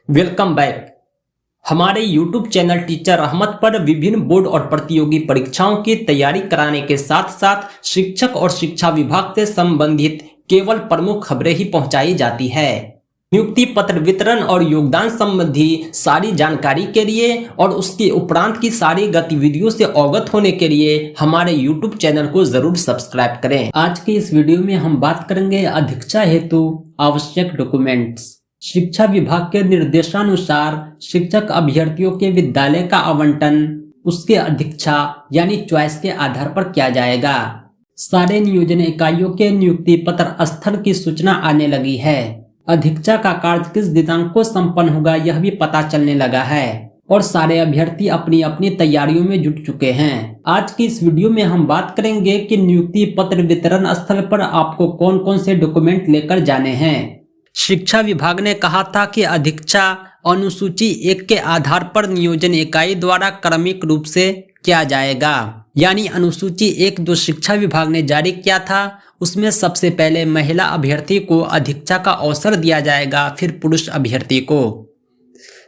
Welcome back. हमारे YouTube channel teacher Ahmad पर विभिन्न बोर्ड और प्रतियोगी परीक्षाओं की तैयारी कराने के साथ साथ शिक्षक और शिक्षा विभाग से संबंधित केवल प्रमुख खबरें ही पहुंचाई जाती है। नियुक्ति पत्र वितरण और योगदान संबंधी सारी जानकारी के लिए और उसके उपरांत की सारी गतिविधियों से अवगत होने के लिए हमारे YouTube चैनल को जरूर सब्सक्राइब करें। आज के इस वीडियो में हम बात करेंगे अधीक्षा हेतु आवश्यक डॉक्यूमेंट्स। शिक्षा विभाग के निर्देशानुसार शिक्षक अभ्यर्थियों के विद्यालय का आवंटन उसके अधीक्षा यानी चॉइस के आधार पर किया जाएगा। सारे नियोजन इकाइयों के नियुक्ति पत्र स्थल की सूचना आने लगी है। अधीक्षा का कार्य किस दिनांक को संपन्न होगा यह भी पता चलने लगा है और सारे अभ्यर्थी अपनी अपनी तैयारियों में जुट चुके हैं। आज की इस वीडियो में हम बात करेंगे कि नियुक्ति पत्र वितरण स्थल पर आपको कौन कौन से डॉक्यूमेंट लेकर जाने हैं। शिक्षा विभाग ने कहा था कि अधीक्षा अनुसूची 1 के आधार पर नियोजन इकाई द्वारा क्रमिक रूप से किया जाएगा। यानी अनुसूची 1 जो शिक्षा विभाग ने जारी किया था उसमें सबसे पहले महिला अभ्यर्थी को अधीक्षा का अवसर दिया जाएगा, फिर पुरुष अभ्यर्थी को।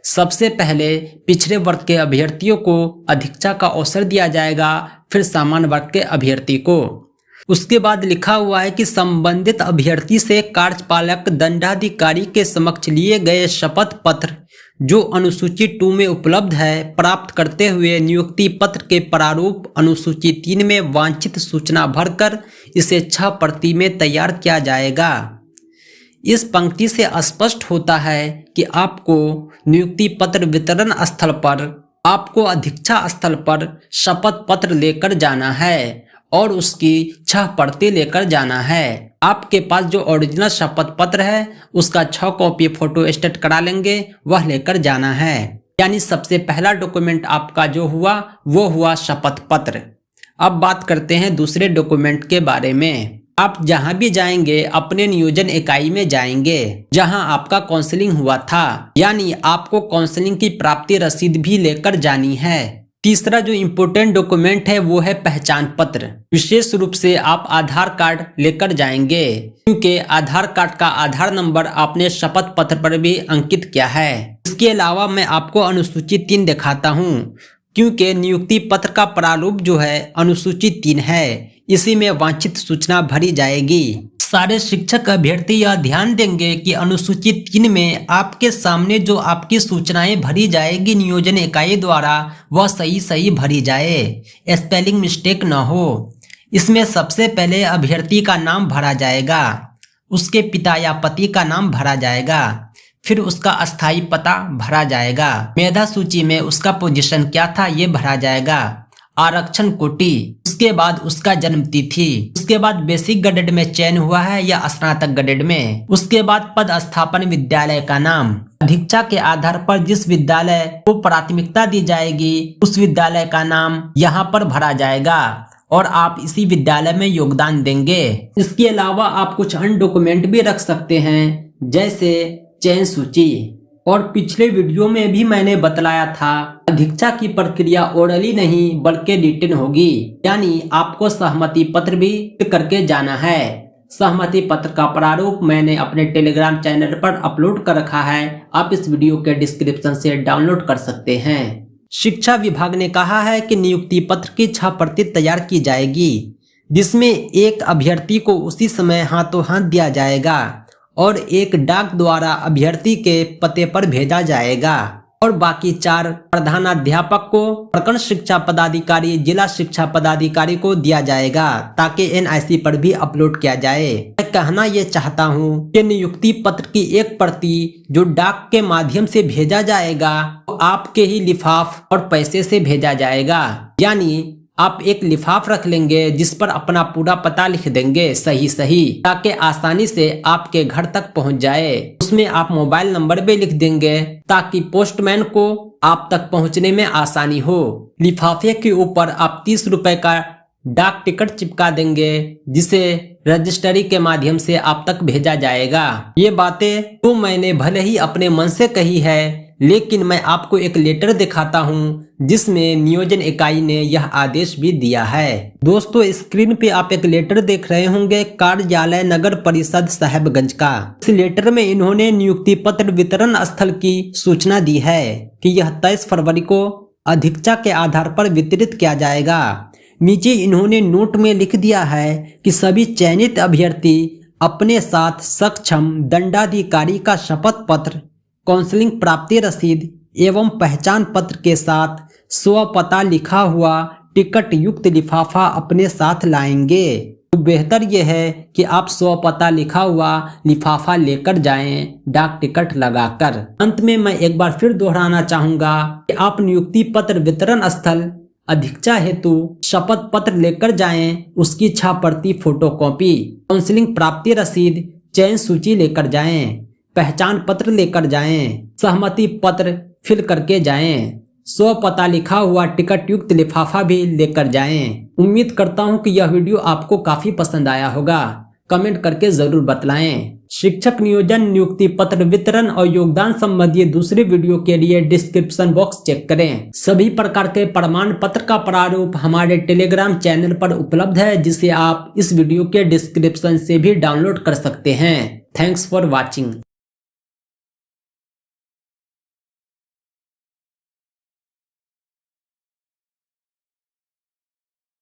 सबसे पहले पिछड़े वर्ग के अभ्यर्थियों को अधीक्षा का अवसर दिया जाएगा, फिर सामान्य वर्ग के अभ्यर्थी को। उसके बाद लिखा हुआ है कि संबंधित अभ्यर्थी से कार्यपालक दंडाधिकारी के समक्ष लिए गए शपथ पत्र जो अनुसूची 2 में उपलब्ध है प्राप्त करते हुए नियुक्ति पत्र के प्रारूप अनुसूची 3 में वांछित सूचना भरकर इसे 6 प्रति में तैयार किया जाएगा। इस पंक्ति से स्पष्ट होता है कि आपको नियुक्ति पत्र वितरण स्थल पर आपको अधीक्षा स्थल पर शपथ पत्र लेकर जाना है और उसकी 6 प्रति लेकर जाना है। आपके पास जो ओरिजिनल शपथ पत्र है उसका 6 कॉपी फोटो स्टेट करा लेंगे, वह लेकर जाना है। यानी सबसे पहला डॉक्यूमेंट आपका जो हुआ वो हुआ शपथ पत्र। अब बात करते हैं दूसरे डॉक्यूमेंट के बारे में। आप जहां भी जाएंगे अपने नियोजन इकाई में जाएंगे जहां आपका काउंसलिंग हुआ था, यानी आपको काउंसलिंग की प्राप्ति रसीद भी लेकर जानी है। तीसरा जो इम्पोर्टेंट डॉक्यूमेंट है वो है पहचान पत्र। विशेष रूप से आप आधार कार्ड लेकर जाएंगे क्योंकि आधार कार्ड का आधार नंबर आपने शपथ पत्र पर भी अंकित किया है। इसके अलावा मैं आपको अनुसूची 3 दिखाता हूँ क्योंकि नियुक्ति पत्र का प्रारूप जो है अनुसूची 3 है, इसी में वांछित सूचना भरी जाएगी। सारे शिक्षक अभ्यर्थी यह ध्यान देंगे कि अनुसूची 3 में आपके सामने जो आपकी सूचनाएं भरी जाएगी नियोजन इकाई द्वारा वह सही भरी जाए, स्पेलिंग मिस्टेक न हो। इसमें सबसे पहले अभ्यर्थी का नाम भरा जाएगा, उसके पिता या पति का नाम भरा जाएगा, फिर उसका अस्थायी पता भरा जाएगा, मेधा सूची में उसका पोजीशन क्या था ये भरा जाएगा, आरक्षण कोटि, उसके बाद उसका जन्म तिथि, उसके बाद बेसिक ग्रेड में चयन हुआ है या स्नातक ग्रेड में, उसके बाद पद स्थापन विद्यालय का नाम। अधीक्षा के आधार पर जिस विद्यालय को प्राथमिकता दी जाएगी उस विद्यालय का नाम यहाँ पर भरा जाएगा और आप इसी विद्यालय में योगदान देंगे। इसके अलावा आप कुछ अन्य डॉक्यूमेंट भी रख सकते हैं जैसे चयन सूची। और पिछले वीडियो में भी मैंने बतलाया था अधीक्षा की प्रक्रिया ओरली नहीं बल्कि रिटन होगी, यानी आपको सहमति पत्र भी करके जाना है। सहमति पत्र का प्रारूप मैंने अपने टेलीग्राम चैनल पर अपलोड कर रखा है, आप इस वीडियो के डिस्क्रिप्शन से डाउनलोड कर सकते हैं। शिक्षा विभाग ने कहा है कि नियुक्ति पत्र की 6 प्रति तैयार की जाएगी जिसमें एक अभ्यर्थी को उसी समय हाथों हाथ दिया जाएगा और एक डाक द्वारा अभ्यर्थी के पते पर भेजा जाएगा और बाकी 4 प्रधानाध्यापक को, प्रखंड शिक्षा पदाधिकारी, जिला शिक्षा पदाधिकारी को दिया जाएगा ताकि NIC पर भी अपलोड किया जाए। मैं कहना ये चाहता हूँ कि नियुक्ति पत्र की 1 प्रति जो डाक के माध्यम से भेजा जाएगा वो आपके ही लिफाफ और पैसे से भेजा जाएगा। यानी आप एक लिफाफ रख लेंगे जिस पर अपना पूरा पता लिख देंगे सही ताकि आसानी से आपके घर तक पहुंच जाए। उसमें आप मोबाइल नंबर भी लिख देंगे ताकि पोस्टमैन को आप तक पहुंचने में आसानी हो। लिफाफे के ऊपर आप 30 रुपए का डाक टिकट चिपका देंगे जिसे रजिस्ट्री के माध्यम से आप तक भेजा जाएगा। ये बातें तो मैंने भले ही अपने मन से कही है लेकिन मैं आपको एक लेटर दिखाता हूं जिसमें नियोजन इकाई ने यह आदेश भी दिया है। दोस्तों, स्क्रीन पे आप एक लेटर देख रहे होंगे कार्यालय नगर परिषद साहेबगंज का। इस लेटर में इन्होंने नियुक्ति पत्र वितरण स्थल की सूचना दी है कि यह 23 फरवरी को अधीक्षा के आधार पर वितरित किया जाएगा। नीचे इन्होंने नोट में लिख दिया है कि सभी चयनित अभ्यर्थी अपने साथ सक्षम दंडाधिकारी का शपथ पत्र, काउंसलिंग प्राप्ति रसीद एवं पहचान पत्र के साथ स्वपता लिखा हुआ टिकट युक्त लिफाफा अपने साथ लाएंगे। तो बेहतर यह है कि आप स्वपता लिखा हुआ लिफाफा लेकर जाएं, डाक टिकट लगाकर। अंत में मैं एक बार फिर दोहराना चाहूंगा कि आप नियुक्ति पत्र वितरण स्थल अधीक्षा हेतु शपथ पत्र लेकर जाएं, उसकी छाप प्रति फोटोकॉपी, काउंसलिंग प्राप्ति रसीद, चयन सूची लेकर जाएं, पहचान पत्र लेकर जाएं, सहमति पत्र फिल करके जाएं, स्वपता लिखा हुआ टिकट युक्त लिफाफा भी लेकर जाएं। उम्मीद करता हूं कि यह वीडियो आपको काफी पसंद आया होगा। कमेंट करके जरूर बतलाएं। शिक्षक नियोजन नियुक्ति पत्र वितरण और योगदान संबंधी दूसरे वीडियो के लिए डिस्क्रिप्शन बॉक्स चेक करें। सभी प्रकार के प्रमाण पत्र का प्रारूप हमारे टेलीग्राम चैनल पर उपलब्ध है, जिसे आप इस वीडियो के डिस्क्रिप्शन से भी डाउनलोड कर सकते हैं। Thanks for watching.